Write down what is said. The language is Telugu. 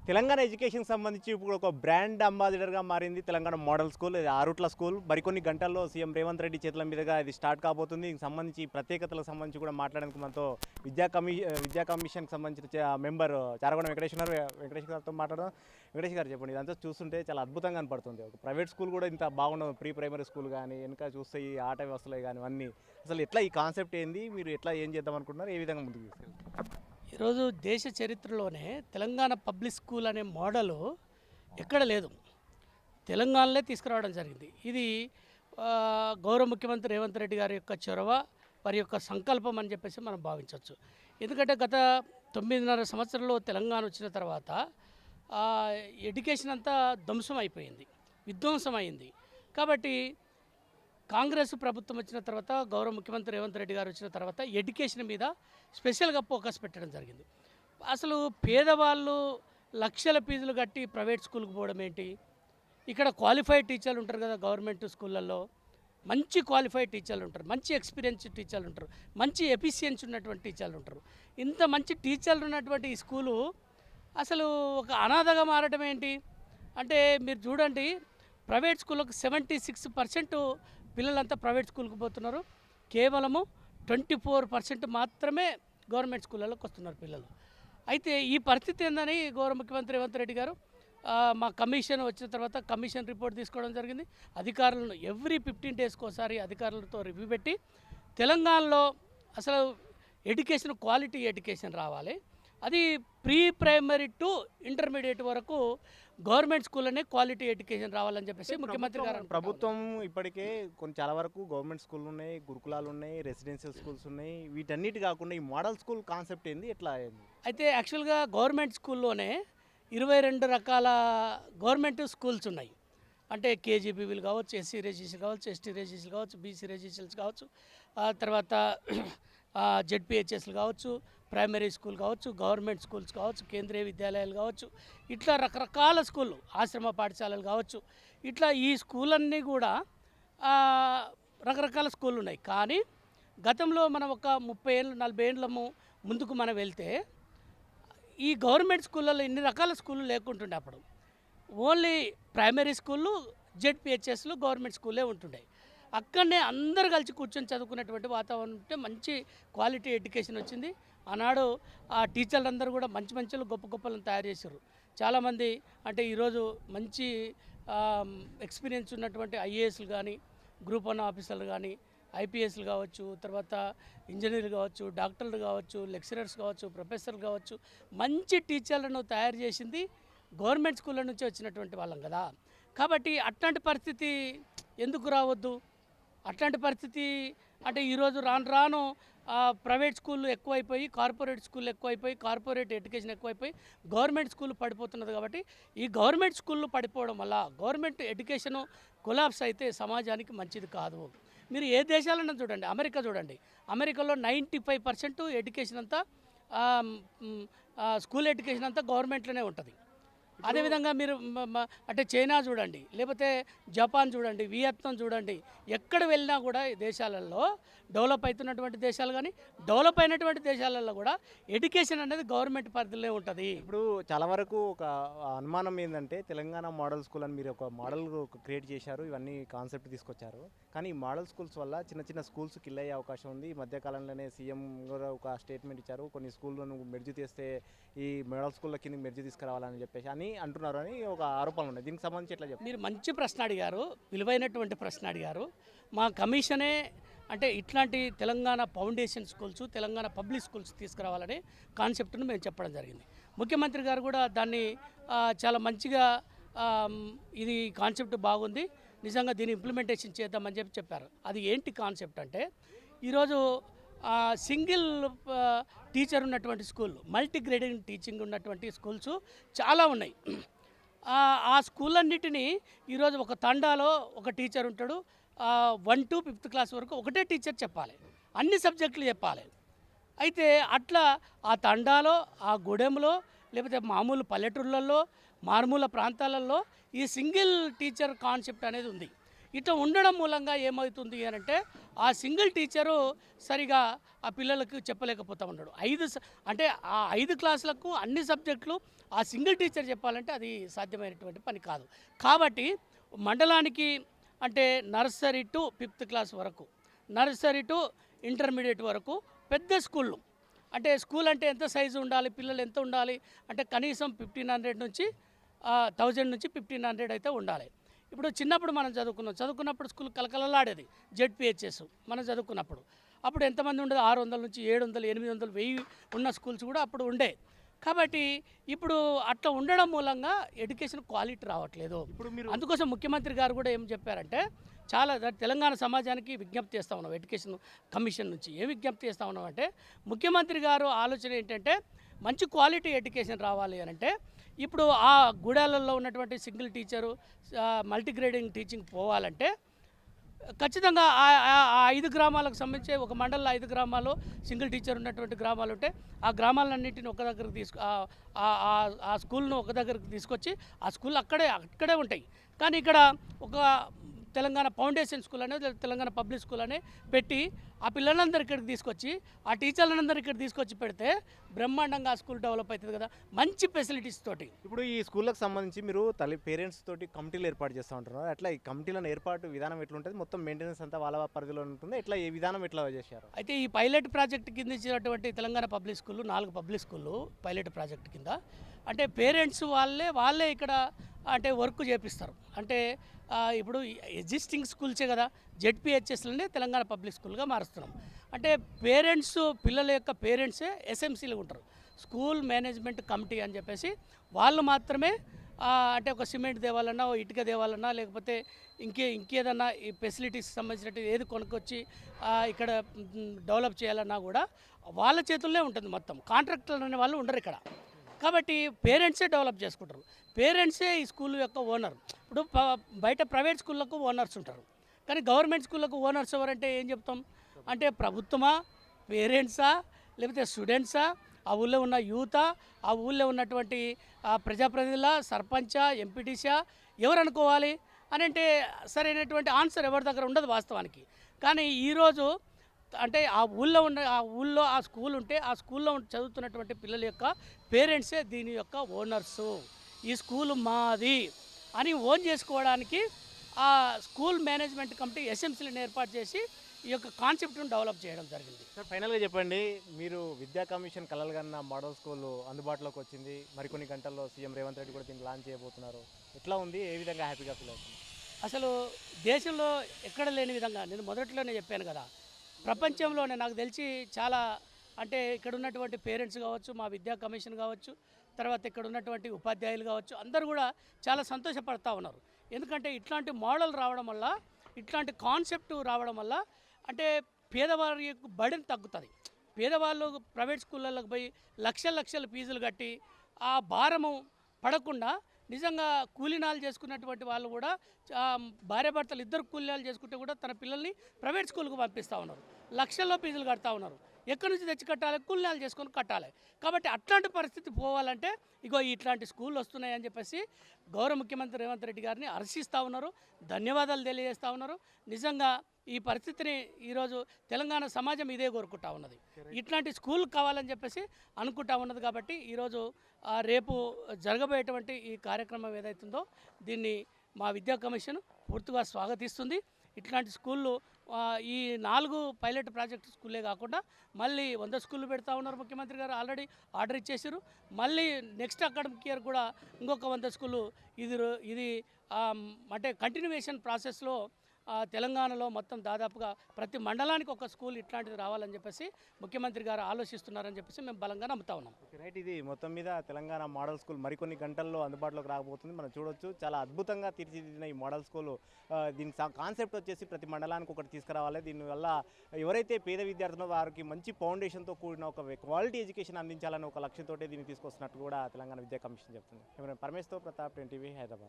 తెలంగాణ ఎడ్యుకేషన్కి సంబంధించి ఇప్పుడు ఒక బ్రాండ్ అంబాసిడర్గా మారింది తెలంగాణ మోడల్ స్కూల్. ఇది ఆరుట్ల స్కూల్. మరికొన్ని గంటల్లో సీఎం రేవంత్ రెడ్డి చేతుల మీదుగా ఇది స్టార్ట్ కాబోతుంది. దీనికి సంబంధించి ప్రత్యేకతలకు సంబంధించి కూడా మాట్లాడడానికి మనతో విద్యా కమిషన్కి సంబంధించిన మెంబర్ చారగొండ వెంకటేష్ గారితో మాట్లాడడం. వెంకటేష్ గారు చెప్పండి, ఇదంతా చూస్తుంటే చాలా అద్భుతంగా కనపడుతుంది. ఒక ప్రైవేట్ స్కూల్ కూడా ఇంత బాగుండదు. ప్రీ ప్రైమరీ స్కూల్ కానీ వెనక చూస్తే ఈ ఆట వ్యవస్థలు కానీ అన్నీ అసలు ఎట్లా ఈ కాన్సెప్ట్ ఏంది, మీరు ఎట్లా ఏం చేద్దాం అనుకుంటున్నారు, ఏ విధంగా ముందుకు తీసుకెళ్తారు? ఈరోజు దేశ చరిత్రలోనే తెలంగాణ పబ్లిక్ స్కూల్ అనే మోడలు ఎక్కడ లేదు, తెలంగాణలో తీసుకురావడం జరిగింది. ఇది గౌరవ ముఖ్యమంత్రి రేవంత్ రెడ్డి గారి యొక్క చొరవ, వారి యొక్క సంకల్పం అని చెప్పేసి మనం భావించవచ్చు. ఎందుకంటే గత 9.5 సంవత్సరంలో తెలంగాణ వచ్చిన తర్వాత ఎడ్యుకేషన్ అంతా ధ్వంసం అయిపోయింది, విధ్వంసం అయింది. కాబట్టి కాంగ్రెస్ ప్రభుత్వం వచ్చిన తర్వాత, గౌరవ ముఖ్యమంత్రి రేవంత్ రెడ్డి గారు వచ్చిన తర్వాత ఎడ్యుకేషన్ మీద స్పెషల్గా ఫోకస్ పెట్టడం జరిగింది. అసలు పేదవాళ్ళు లక్షల ఫీజులు కట్టి ప్రైవేట్ స్కూల్కి పోవడం ఏంటి? ఇక్కడ క్వాలిఫైడ్ టీచర్లు ఉంటారు కదా గవర్నమెంట్ స్కూళ్ళల్లో, మంచి క్వాలిఫైడ్ టీచర్లు ఉంటారు, మంచి ఎక్స్పీరియన్స్ టీచర్లు ఉంటారు, మంచి ఎఫిషియన్సీ ఉన్నటువంటి టీచర్లు ఉంటారు. ఇంత మంచి టీచర్లు ఉన్నటువంటి ఈ స్కూలు అసలు ఒక అనాథగా మారడం ఏంటి అంటే, మీరు చూడండి, ప్రైవేట్ స్కూళ్ళకు 76% పిల్లలంతా ప్రైవేట్ స్కూల్కి పోతున్నారు. కేవలము 24% మాత్రమే గవర్నమెంట్ స్కూళ్ళలోకి వస్తున్నారు పిల్లలు. అయితే ఈ పరిస్థితి ఏందని గౌరవ ముఖ్యమంత్రి రేవంత్ రెడ్డి గారు మా కమిషన్ వచ్చిన తర్వాత కమిషన్ రిపోర్ట్ తీసుకోవడం జరిగింది. అధికారులను ఎవ్రీ 15 డేస్కి ఒకసారి అధికారులతో రివ్యూ పెట్టి తెలంగాణలో అసలు ఎడ్యుకేషన్, క్వాలిటీ ఎడ్యుకేషన్ రావాలి. అది ప్రీ ప్రైమరీ టు ఇంటర్మీడియట్ వరకు గవర్నమెంట్ స్కూల్లోనే క్వాలిటీ ఎడ్యుకేషన్ రావాలని చెప్పేసి ముఖ్యమంత్రి గారు. ప్రభుత్వం ఇప్పటికే చాలా వరకు గవర్నమెంట్ స్కూళ్ళు ఉన్నాయి, గురుకులాలు ఉన్నాయి, రెసిడెన్షియల్ స్కూల్స్ ఉన్నాయి. వీటన్నిటి కాకుండా ఈ మోడల్ స్కూల్ కాన్సెప్ట్ ఏంది, ఎట్లా అయింది? అయితే యాక్చువల్గా గవర్నమెంట్ స్కూల్లోనే 22 రకాల గవర్నమెంట్ స్కూల్స్ ఉన్నాయి. అంటే కేజీబీవీలు కావచ్చు, ఎస్సీ రెసిడెన్షియల్ కావచ్చు, ఎస్టీ రెసిడెన్షియల్ కావచ్చు, బీసీ రెసిడెన్షియల్స్ కావచ్చు, తర్వాత జెడ్పీహెచ్ఎస్లు కావచ్చు, ప్రైమరీ స్కూల్ కావచ్చు, గవర్నమెంట్ స్కూల్స్ కావచ్చు, కేంద్రీయ విద్యాలయాలు కావచ్చు, ఇట్లా రకరకాల స్కూళ్ళు, ఆశ్రమ పాఠశాలలు కావచ్చు. ఇట్లా ఈ స్కూలన్నీ కూడా రకరకాల స్కూళ్ళు ఉన్నాయి. కానీ గతంలో మనం ఒక 30 ఏళ్ళు 40 ఏళ్ళ ముందుకు మనం వెళ్తే ఈ గవర్నమెంట్ స్కూళ్ళలో ఇన్ని రకాల స్కూళ్ళు లేకుంటుండే. అప్పుడు ఓన్లీ ప్రైమరీ స్కూళ్ళు, జెడ్పీహెచ్ఎస్లు, గవర్నమెంట్ స్కూలే ఉంటుండే. అక్కడనే అందరు కలిసి కూర్చొని చదువుకునేటువంటి వాతావరణం ఉంటే మంచి క్వాలిటీ ఎడ్యుకేషన్ వచ్చింది. ఆనాడు ఆ టీచర్లు అందరూ కూడా మంచి గొప్ప గొప్పలను తయారు చేశారు. చాలామంది అంటే ఈరోజు మంచి ఎక్స్పీరియన్స్ ఉన్నటువంటి ఐఏఎస్లు కానీ, గ్రూప్ 1 ఆఫీసర్లు కానీ, ఐపీఎస్లు కావచ్చు, తర్వాత ఇంజనీర్లు కావచ్చు, డాక్టర్లు కావచ్చు, లెక్చరర్స్ కావచ్చు, ప్రొఫెసర్లు కావచ్చు, మంచి టీచర్లను తయారు చేసింది గవర్నమెంట్ స్కూళ్ళ నుంచి వచ్చినటువంటి వాళ్ళం కదా. కాబట్టి అట్లాంటి పరిస్థితి ఎందుకు రావద్దు? అట్లాంటి పరిస్థితి అంటే ఈరోజు రాను ప్రైవేట్ స్కూళ్ళు ఎక్కువైపోయి, కార్పొరేట్ స్కూళ్ళు ఎక్కువైపోయి, కార్పొరేట్ ఎడ్యుకేషన్ ఎక్కువైపోయి గవర్నమెంట్ స్కూళ్ళు పడిపోతున్నది. కాబట్టి ఈ గవర్నమెంట్ స్కూళ్ళు పడిపోవడం వల్ల గవర్నమెంట్ ఎడ్యుకేషను కొలాప్స్ అయితే సమాజానికి మంచిది కాదు. మీరు ఏ దేశాలన్నా చూడండి, అమెరికా చూడండి, అమెరికాలో 95% ఎడ్యుకేషన్ అంతా స్కూల్ ఎడ్యుకేషన్ అంతా గవర్నమెంట్లోనే ఉంటుంది. అదేవిధంగా మీరు అంటే చైనా చూడండి, లేకపోతే జపాన్ చూడండి, వియత్నాం చూడండి, ఎక్కడ వెళ్ళినా కూడా ఈ దేశాలలో డెవలప్ అవుతున్నటువంటి దేశాలు కానీ, డెవలప్ అయినటువంటి దేశాలలో కూడా ఎడ్యుకేషన్ అనేది గవర్నమెంట్ పరిధిలో ఉంటుంది. ఇప్పుడు చాలా వరకు ఒక అనుమానం ఏంటంటే, తెలంగాణ మోడల్ స్కూల్ అని మీరు ఒక మోడల్ క్రియేట్ చేశారు, ఇవన్నీ కాన్సెప్ట్ తీసుకొచ్చారు. కానీ ఈ మోడల్ స్కూల్స్ వల్ల చిన్న స్కూల్స్ కిల్ అయ్యే అవకాశం ఉంది. ఈ మధ్యకాలంలోనే సీఎం కూడా ఒక స్టేట్మెంట్ ఇచ్చారు, కొన్ని స్కూళ్ళను మెర్జ్ చేస్తే ఈ మోడల్ స్కూళ్ళ కింద మెర్జ్ తీసుకురావాలని చెప్పేసి అంటున్నారు అని ఒక ఆరోపణలు ఉన్నాయి. దీనికి సంబంధించి ఎట్లా చెప్పారు? మీరు మంచి ప్రశ్న అడిగారు, విలువైనటువంటి ప్రశ్న అడిగారు. మా కమిషనే అంటే ఇట్లాంటి Telangana foundation schools, Telangana public schools తీసుకురావాలనే కాన్సెప్ట్ను మేము చెప్పడం జరిగింది. ముఖ్యమంత్రి గారు కూడా దాన్ని చాలా మంచిగా ఇది కాన్సెప్ట్ బాగుంది, నిజంగా దీన్ని ఇంప్లిమెంటేషన్ చేద్దామని చెప్పారు. అది ఏంటి కాన్సెప్ట్ అంటే, ఈరోజు సింగిల్ టీచర్ ఉన్నటువంటి స్కూల్, మల్టీ గ్రేడింగ్ టీచింగ్ ఉన్నటువంటి స్కూల్స్ చాలా ఉన్నాయి. ఆ స్కూళ్ళన్నిటినీ ఈరోజు ఒక తండాలో ఒక టీచర్ ఉంటాడు, 1 to 5th క్లాస్ వరకు ఒకటే టీచర్ చెప్పాలి, అన్ని సబ్జెక్టులు చెప్పాలి. అయితే అట్లా ఆ తండాలో, ఆ గూడెంలో, లేకపోతే మామూలు పల్లెటూళ్ళల్లో, మారుమూల ప్రాంతాలలో ఈ సింగిల్ టీచర్ కాన్సెప్ట్ అనేది ఉంది. ఇట్లా ఉండడం మూలంగా ఏమవుతుంది అని అంటే ఆ సింగిల్ టీచరు సరిగా ఆ పిల్లలకు చెప్పలేకపోతా ఉన్నాడు. అంటే ఆ 5 క్లాసులకు అన్ని సబ్జెక్టులు ఆ సింగిల్ టీచర్ చెప్పాలంటే అది సాధ్యమైనటువంటి పని కాదు. కాబట్టి మండలానికి అంటే నర్సరీ టు 5th క్లాస్ వరకు, నర్సరీ టు ఇంటర్మీడియట్ వరకు పెద్ద స్కూళ్ళు, అంటే స్కూల్ అంటే ఎంత సైజు ఉండాలి, పిల్లలు ఎంత ఉండాలి అంటే కనీసం 1500 నుంచి 1000 నుంచి 1500 అయితే ఉండాలి. ఇప్పుడు చిన్నప్పుడు మనం చదువుకున్నప్పుడు స్కూల్ కలకలలాడేది జెడ్పిహెచ్ఎస్ మనం చదువుకున్నప్పుడు. అప్పుడు ఎంతమంది ఉండేది, 600 నుంచి 700, 800, 1000 ఉన్న స్కూల్స్ కూడా అప్పుడు ఉండే. కాబట్టి ఇప్పుడు అట్లా ఉండడం మూలంగా ఎడ్యుకేషన్ క్వాలిటీ రావట్లేదు. ఇప్పుడు మీరు అందుకోసం ముఖ్యమంత్రి గారు కూడా ఏం చెప్పారంటే చాలా తెలంగాణ సమాజానికి విజ్ఞప్తి చేస్తూ ఉన్నాం. ఎడ్యుకేషన్ కమిషన్ నుంచి ఏం విజ్ఞప్తి చేస్తూ ఉన్నాం అంటే ముఖ్యమంత్రి గారు ఆలోచన ఏంటంటే మంచి క్వాలిటీ ఎడ్యుకేషన్ రావాలి అని అంటే ఇప్పుడు ఆ గూడాలలో ఉన్నటువంటి సింగిల్ టీచరు మల్టీగ్రేడింగ్ టీచింగ్ పోవాలంటే ఖచ్చితంగా ఆ 5 గ్రామాలకు సంబంధించి ఒక మండలంలో 5 గ్రామాలు సింగిల్ టీచర్ ఉన్నటువంటి గ్రామాలు ఉంటే ఆ గ్రామాలన్నింటిని ఒక దగ్గరకు ఆ స్కూల్ను ఒక దగ్గరకు తీసుకొచ్చి ఆ స్కూల్ అక్కడే ఉంటాయి. కానీ ఇక్కడ ఒక తెలంగాణ ఫౌండేషన్ స్కూల్ అనేది తెలంగాణ పబ్లిక్ స్కూల్ అనే పెట్టి ఆ పిల్లలందరూ ఇక్కడికి తీసుకొచ్చి ఆ టీచర్లందరూ ఇక్కడ తీసుకొచ్చి పెడితే బ్రహ్మాండంగా ఆ స్కూల్ డెవలప్ అవుతుంది కదా, మంచి ఫెసిలిటీస్ తోటి. ఇప్పుడు ఈ స్కూళ్ళకి సంబంధించి మీరు పేరెంట్స్ తోటి కమిటీలు ఏర్పాటు చేస్తూ ఉంటున్నారు. అట్లా ఈ కమిటీలను ఏర్పాటు విధానం ఎట్లా ఉంటుంది, మొత్తం మెయింటెనెన్స్ అంతా వాళ్ళ పరిధిలో ఉంటుంది, ఎట్లా ఏ విధానం ఎట్లా చేశారు? అయితే ఈ పైలట్ ప్రాజెక్ట్ కింద ఇచ్చినటువంటి తెలంగాణ పబ్లిక్ స్కూళ్ళు 4 పబ్లిక్ స్కూళ్ళు పైలట్ ప్రాజెక్ట్ కింద అంటే పేరెంట్స్ వాళ్ళే ఇక్కడ అంటే వర్క్ చేపిస్తారు. అంటే ఇప్పుడు ఎగ్జిస్టింగ్ స్కూల్సే కదా జెడ్పిహెచ్ఎస్లోనే తెలంగాణ పబ్లిక్ స్కూల్గా మారుస్తున్నాం. అంటే పేరెంట్స్ పిల్లల యొక్క పేరెంట్సే ఎస్ఎంసీలు ఉంటారు, స్కూల్ మేనేజ్మెంట్ కమిటీ అని చెప్పేసి వాళ్ళు మాత్రమే అంటే ఒక సిమెంట్ తేవాలన్నా, ఇటుక తేవాలన్నా, లేకపోతే ఇంకేదన్నా ఈ ఫెసిలిటీస్ సంబంధించినట్టు ఏది కొనుక్కొచ్చి ఇక్కడ డెవలప్ చేయాలన్నా కూడా వాళ్ళ చేతుల్లో ఉంటుంది మొత్తం. కాంట్రాక్టర్లు అనే వాళ్ళు ఉండరు ఇక్కడ. కాబట్టి పేరెంట్సే డెవలప్ చేసుకుంటారు, పేరెంట్సే ఈ స్కూల్ యొక్క ఓనర్. ఇప్పుడు బయట ప్రైవేట్ స్కూళ్ళకు ఓనర్స్ ఉంటారు, కానీ గవర్నమెంట్ స్కూళ్ళకు ఓనర్స్ ఎవరంటే ఏం చెప్తాం అంటే ప్రభుత్వమా, పేరెంట్సా, లేకపోతే స్టూడెంట్సా, ఆ ఊళ్ళో ఉన్న యూతా, ఆ ఊళ్ళో ఉన్నటువంటి ప్రజాప్రతినిధుల, సర్పంచా, ఎంపీటీసా ఎవరు అనుకోవాలి అని అంటే సరైనటువంటి ఆన్సర్ ఎవరి దగ్గర ఉండదు వాస్తవానికి. కానీ ఈరోజు అంటే ఆ ఊళ్ళో ఆ స్కూల్ ఉంటే ఆ స్కూల్లో చదువుతున్నటువంటి పిల్లల యొక్క పేరెంట్సే దీని యొక్క ఓనర్సు, ఈ స్కూల్ మాది అని ఓన్ చేసుకోవడానికి ఆ స్కూల్ మేనేజ్మెంట్ కమిటీ ఎస్ఎంసీలను ఏర్పాటు చేసి ఈ యొక్క కాన్సెప్ట్ను డెవలప్ చేయడం జరిగింది. సార్ ఫైనల్గా చెప్పండి, మీరు విద్యా కమిషన్ కలలుగన్న మోడల్ స్కూల్ అందుబాటులోకి వచ్చింది, మరికొన్ని గంటల్లో సీఎం రేవంత్ రెడ్డి కూడా దీన్ని లాంచ్ చేయబోతున్నారు. ఎట్లా ఉంది, ఏ విధంగా హ్యాపీగా ఫీల్ అవుతుంది? అసలు దేశంలో ఎక్కడ లేని విధంగా నేను మొదట్లోనే చెప్పాను కదా, ప్రపంచంలోనే నాకు తెలిసి చాలా అంటే ఇక్కడ ఉన్నటువంటి పేరెంట్స్ కావచ్చు, మా విద్యా కమిషన్ కావచ్చు, తర్వాత ఇక్కడ ఉన్నటువంటి ఉపాధ్యాయులు కావచ్చు, అందరూ కూడా చాలా సంతోషపడతా ఉన్నారు. ఎందుకంటే ఇట్లాంటి మోడల్ రావడం వల్ల, ఇట్లాంటి కాన్సెప్ట్ రావడం వల్ల అంటే పేదవారి బర్డెన్ తగ్గుతుంది. పేదవాళ్ళు ప్రైవేట్ స్కూళ్ళకి పోయి లక్షల ఫీజులు కట్టి ఆ భారము పడకుండా నిజంగా కూలీనాలు చేసుకున్నటువంటి వాళ్ళు కూడా భార్యాభర్తలు ఇద్దరు కూలీనాలు చేసుకుంటే కూడా తన పిల్లల్ని ప్రైవేట్ స్కూల్కి పంపిస్తూ ఉన్నారు, లక్షల్లో ఫీజులు కడతా ఉన్నారు. ఎక్కడి నుంచి తెచ్చి కట్టాలి, కూలీనాలు చేసుకొని కట్టాలి. కాబట్టి అట్లాంటి పరిస్థితి పోవాలంటే ఇగో ఇట్లాంటి స్కూళ్ళు వస్తున్నాయని చెప్పేసి గౌరవ ముఖ్యమంత్రి రేవంత్ రెడ్డి గారిని హర్షిస్తూ ఉన్నారు, ధన్యవాదాలు తెలియజేస్తూ ఉన్నారు. నిజంగా ఈ పరిస్థితిని ఈరోజు తెలంగాణ సమాజం ఇదే కోరుకుంటా ఉన్నది, ఇట్లాంటి స్కూల్ కావాలని చెప్పేసి అనుకుంటా ఉన్నది. కాబట్టి ఈరోజు రేపు జరగబోయేటువంటి ఈ కార్యక్రమం ఏదైతుందో దీన్ని మా విద్యా కమిషన్ పూర్తిగా స్వాగతిస్తుంది. ఇట్లాంటి స్కూళ్ళు ఈ 4 పైలట్ ప్రాజెక్ట్ స్కూల్లే కాకుండా మళ్ళీ 100 స్కూళ్ళు పెడతా ఉన్నారు. ముఖ్యమంత్రి గారు ఆల్రెడీ ఆర్డర్ ఇచ్చేసారు. మళ్ళీ నెక్స్ట్ అకాడమిక్ ఇయర్ కూడా ఇంకొక 100 స్కూళ్ళు ఇది అంటే కంటిన్యూయేషన్ ప్రాసెస్లో తెలంగాణలో మొత్తం దాదాపుగా ప్రతి మండలానికి ఒక స్కూల్ ఇట్లాంటిది రావాలని చెప్పేసి ముఖ్యమంత్రి గారు ఆలోచిస్తున్నారని చెప్పేసి మేము బలంగా నమ్ముతా ఉన్నాం. రైట్, ఇది మొత్తం మీద తెలంగాణ మోడల్ స్కూల్ మరికొన్ని గంటల్లో అందుబాటులోకి రాబోతుంది. మనం చూడొచ్చు, చాలా అద్భుతంగా తీర్చిదిద్దిన ఈ మోడల్ స్కూల్. దీని కాన్సెప్ట్ వచ్చేసి ప్రతి మండలానికి ఒకటి తీసుకురావాలి. దీనివల్ల ఎవరైతే పేద విద్యార్థులో వారికి మంచి ఫౌండేషన్తో కూడిన ఒక క్వాలిటీ ఎడ్యుకేషన్ అందించాలని ఒక లక్ష్యంతో దీన్ని తీసుకొస్తున్నట్టు కూడా తెలంగాణ విద్యా కమిషన్ చెప్తుంది. పరమేశ్వర్ ప్రతాప్, 10 టీవీ, హైదరాబాద్.